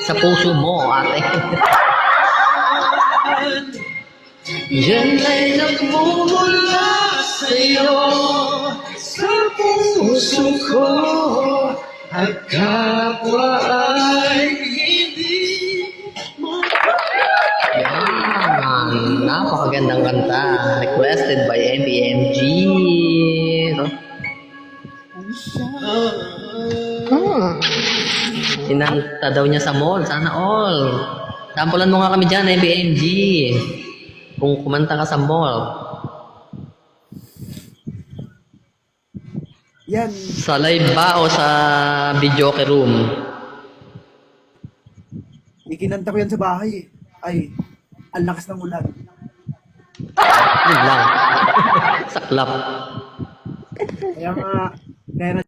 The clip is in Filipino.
Sa puso mo, ate. Diyan ay nagmumula sa'yo sa puso ko at kapwa ay hindi mo. Yan, napakagandang kanta. Requested by MBMG. Kinanta daw niya sa mall. Sana all. Sampulan mo nga kami dyan, MBMG. Kung kumanta ka sa mall. Yan. Sa live ba o sa videoke room? Ikinanta ko yan sa bahay eh. Ay, ang lakas ng ulan. Yun lang. Saklap. Kaya nga, kaya